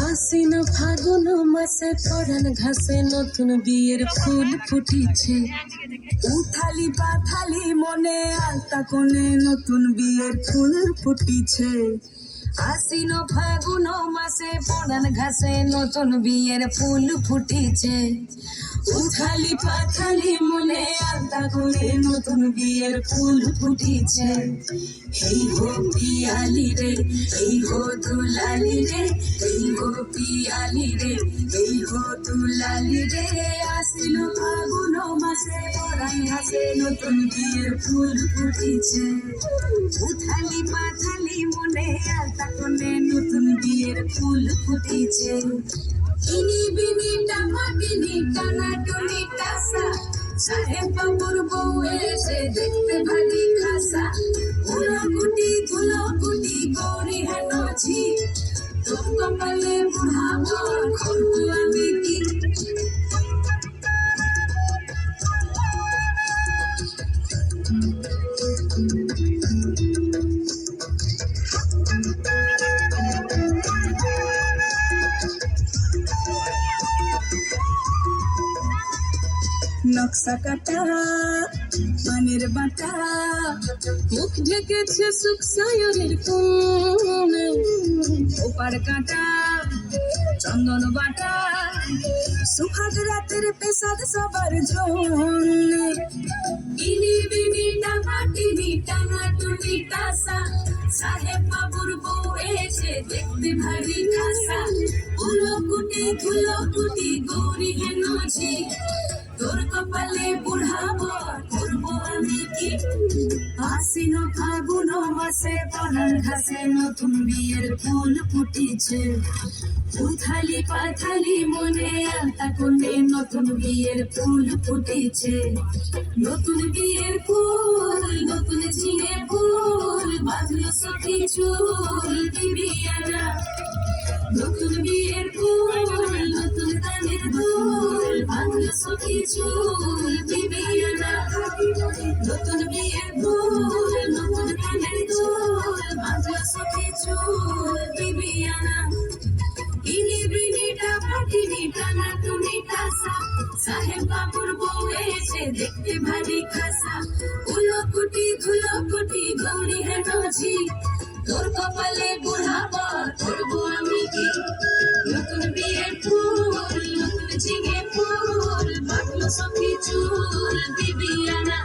আশ্বিন ফাগুন মাসে পরাণ ঘাসে নতুন বিয়ের ফুল ফুটিছে। উথালি পাথালি মনে আলতা কোণে নতুন বিয়ের ফুল ফুটিছে। আশ্বিন ফাগুন মাসে পরাণ ঘাসে নতুন বিয়ের ফুল ফুটিছে। উথালি পাথালি মনে আলতা কোণে নতুন বিয়ের ফুল ফুটিছে। এই গো পিয়ালি রে, এই গো দুলালি রে, এই গো পিয়ালি রে, এই গো দুলালি রে। আশ্বিন ফাগুন মাসে পরাণ ঘাসে নতুন বিয়ের ফুল ফুটিছে। উথালি পাথালি মনে আলতা কোণে নতুন বিয়ের ফুল ফুটিছে। ইনি বিনি টামাকিনি টানা টুনি টাসা, সাহেব বাবুর বউ এসে দেখতে ভারী খাসা। ধুলোকুটি ধুলোকুটি গৌরী হেন ঝি, তোর কপালে বুড়া বর করবো আমি কি। নকশা কাটা পানের বাটা, মুখ ঢেকেছে সুখ সায়রের কোণে। ওপার কাটা চন্দন বাটা, সুহাগ রাতের পেশাদ সবার জন্যে। ইনি বিনি টামাটিনি টানা টুনি টাসা, সাহেব বাবুর বউ এসে দেখতে ভারী খাসা। ধুলোকুটি ধুলোকুটি গৌরী হেন ঝি, তোর কপালে বুড়া বর করবো আমি কি। আশ্বিন ফাগুন মাসে পরাণ ঘাসে নতুন বিয়ের ফুল ফুটিছে। উথালি পাথালি মনে আলতা কোণে নতুন বিয়ের ফুল ফুটিছে। নতুন বিয়ের ফুল নতুন ঝিঙে ফুল, বাঁধলো সখী চুল বিবিয়ানা। নতুন বিয়ের ফুল নতুন কানের দুল, বাঁধলো সখী চুল বিবিয়ানা। নতুন বিয়ের ফুল নতুন কানের দুল, বাঁধলো সখী চুল বিবিয়ানা। ইনি বিনি টামাটিনি টানা টুনি টাসা, সাহেব বাবুর বউ এসে দেখতে ভারী খাসা। ধুলোকুটি ধুলোকুটি গৌরী হেন ঝি, তোর কপালে বুড়া বর করবো আমি কি। নতুন বিয়ের ফুল নতুন ঝিঙে ফুল, বাঁধলো সখী চুল বিবিয়ানা।